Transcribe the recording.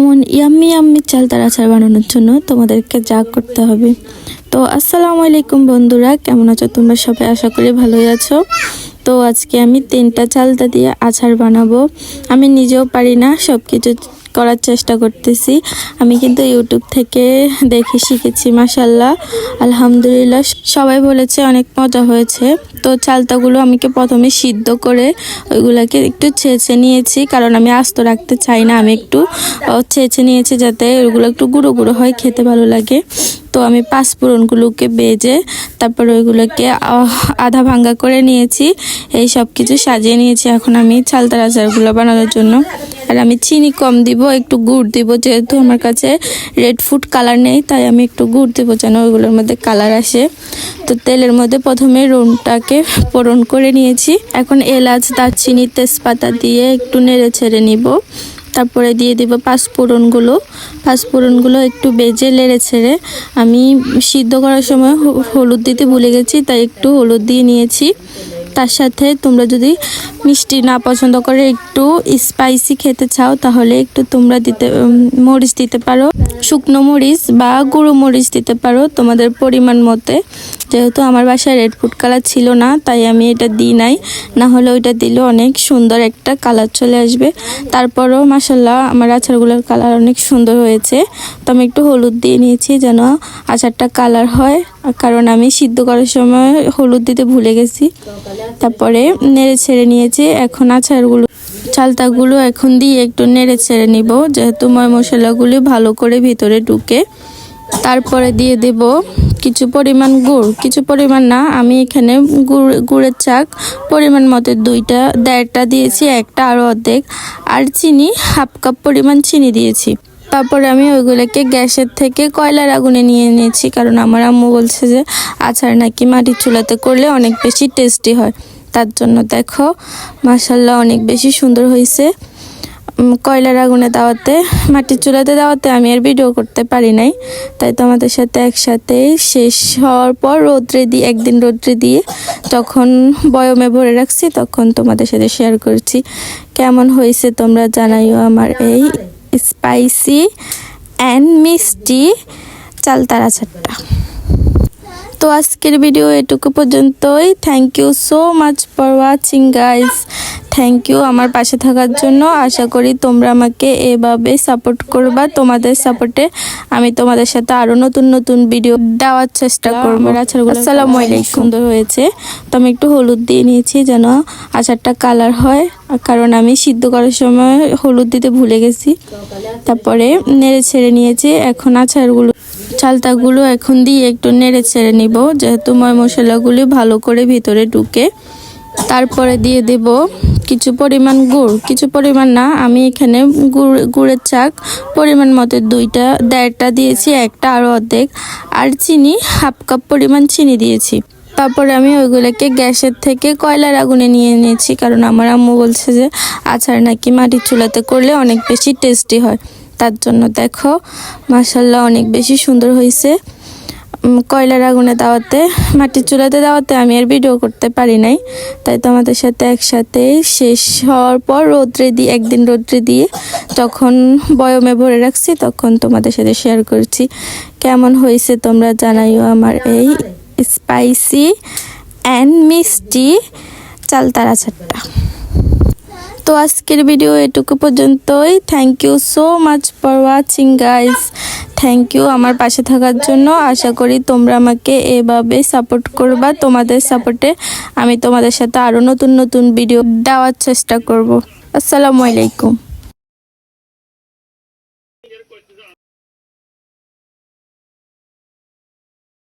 এমন yummy yummy চালতার আচার বানানোর জন্য তোমাদেরকে যা করতে হবে। তো আসসালামু আলাইকুম বন্ধুরা, কেমন আছো তোমরা সবাই? আশা করি ভালোই আছো। তো আজকে আমি 3টা চালতা দিয়ে আচার বানাবো। আমি নিজেও পারি না, সব কিছু করার চেষ্টা করতেছি। আমি কিন্তু ইউটিউব থেকে দেখে শিখেছি, মাশাল্লাহ আলহামদুলিল্লাহ। সবাই বলেছে অনেক মজা হয়েছে। তো চালতাগুলো আমি প্রথমে সিদ্ধ করে ওইগুলোকে একটু ছেঁচে নিয়েছি, কারণ আমি আস্ত রাখতে চাই না। আমি একটু ছেঁচে নিয়েছি যাতে ওইগুলো একটু গুঁড়ো গুঁড়ো হয়, খেতে ভালো লাগে। তো আমি পাঁচফোড়নগুলোকে বেজে তারপর ওইগুলোকে আধা ভাঙ্গা করে নিয়েছি। এই সব কিছু সাজিয়ে নিয়েছি। এখন আমি চালতার আচারগুলো বানানোর জন্য আর আমি চিনি কম দিব, একটু গুড় দিব, যেহেতু আমার কাছে রেড ফুড কালার নেই, তাই আমি একটু গুড় দিব যেন ওইগুলোর মধ্যে কালার আসে। তো তেলের মধ্যে প্রথমে রুমটাকে ফোড়ন করে নিয়েছি। এখন এলাচ, দারচিনি, তেজপাতা দিয়ে একটু নেড়ে ছেড়ে নিব। তারপরে দিয়ে দিব পাঁচফোড়নগুলো একটু বেজে নেড়ে ছেড়ে আমি সিদ্ধ করার সময় হলুদ দিতে ভুলে গেছি, তাই একটু হলুদ দিয়ে নিয়েছি। তার সাথে তোমরা যদি মিষ্টি না পছন্দ করে, একটু স্পাইসি খেতে চাও, তাহলে একটু তোমরা মরিচ দিতে পারো, শুকনো মরিচ বা গুঁড়ো মরিচ দিতে পারো তোমাদের পরিমাণ মতে। যেহেতু আমার বাসায় রেড ফুড কালার ছিল না, তাই আমি এটা দিই নাই, না হলে ওইটা দিলে অনেক সুন্দর একটা কালার চলে আসবে। তারপরও মাশাল্লাহ আমার আচারগুলোর কালার অনেক সুন্দর হয়েছে। তো আমি একটু হলুদ দিয়ে নিয়েছি যেন আচারটা কালার হয়, কারণ আমি সিদ্ধ করার সময় হলুদ দিতে ভুলে গেছি। তারপরে নেড়ে ছেড়ে নিয়েছি। এখন চালতাগুলো এখন দিয়ে একটু নেড়ে ছেড়ে নিব, যেহেতু মশলাগুলি ভালো করে ভিতরে ঢুকে। তারপরে দিয়ে দেব কিছু পরিমাণ গুড়, কিছু পরিমাণ না, আমি এখানে গুড়ের চাক পরিমাণ মতো 1.5টা দিয়েছি, একটা আরও অর্ধেক। আর চিনি 1/2 কাপ পরিমাণ চিনি দিয়েছি। তারপরে আমি ওইগুলোকে গ্যাসের থেকে কয়লার আগুনে নিয়ে নিয়েছি, কারণ আমার আম্মু বলছে যে আচার নাকি মাটির চুলাতে করলে অনেক বেশি টেস্টি হয়। তার জন্য দেখো মাশাল্লাহ অনেক বেশি সুন্দর হয়েছে। কয়লার আগুনে দেওয়াতে, মাটির চুলাতে দেওয়াতে আমি আর ভিডিও করতে পারি নাই, তাই তোমাদের সাথে একসাথে শেষ হওয়ার পর একদিন রোদ্রে দিয়ে যখন বয়মে ভরে রাখছি, তখন তোমাদের সাথে শেয়ার করছি। কেমন হয়েছে তোমরা জানাইও আমার এই স্পাইসি অ্যান্ড মিষ্টি চালতার আচারটা। তো আজকের ভিডিও এটুকু পর্যন্তই। Thank you so much for watching guys. Thank you আমার পাশে থাকার জন্য। আশা করি তোমরা আমাকে এভাবে সাপোর্ট করবা। তোমাদের সাপোর্টে আমি তোমাদের সাথে আরও নতুন নতুন ভিডিও দেওয়ার চেষ্টা করবো। আচারগুলো আসসালামু আলাইকুম সুন্দর হয়েছে। তো আমি একটু হলুদ দিয়ে নিয়েছি যেন আচারটা কালার হয়, কারণ আমি সিদ্ধ করার সময় হলুদ দিতে ভুলে গেছি। তারপরে নেড়ে ছেড়ে নিয়েছি। এখন চালতাগুলো এখন দিয়ে একটু নেড়ে ছেড়ে নিব, যেহেতু মশলাগুলি ভালো করে ভিতরে ঢুকে। তারপরে দিয়ে দেব কিছু পরিমাণ গুড়, কিছু পরিমাণ না, আমি এখানে গুড়ের চাক পরিমাণ মতো 1.5টা দিয়েছি, একটা আরও অর্ধেক। আর চিনি 1/2 কাপ পরিমাণ চিনি দিয়েছি। তারপরে আমি ওইগুলোকে গ্যাসের থেকে কয়লার আগুনে নিয়ে নিয়েছি, কারণ আমার আম্মু বলছে যে আচার নাকি মাটির চুলাতে করলে অনেক বেশি টেস্টি হয়। তার জন্য দেখো মাশাল্লাহ অনেক বেশি সুন্দর হয়েছে। কয়লার আগুনে দেওয়াতে, মাটির চুলাতে দেওয়াতে আমি আর ভিডিও করতে পারি নাই, তাই তোমাদের সাথে একসাথে শেষ হওয়ার পর একদিন রোদ্রে দিয়ে যখন বয়মে ভরে রাখছি, তখন তোমাদের সাথে শেয়ার করছি। কেমন হয়েছে তোমরা জানাইও আমার এই স্পাইসি অ্যান্ড মিষ্টি চালতার আচারটা। তো আজকের ভিডিও এটুকু পর্যন্তই। Thank you so much for watching guys. Thank you আমার পাশে থাকার জন্য। আশা করি তোমরা আমাকে এভাবে সাপোর্ট করবা। তোমাদের সাপোর্টে আমি তোমাদের সাথে আরও নতুন নতুন ভিডিও দেওয়ার চেষ্টা করব। আসসালামু আলাইকুম।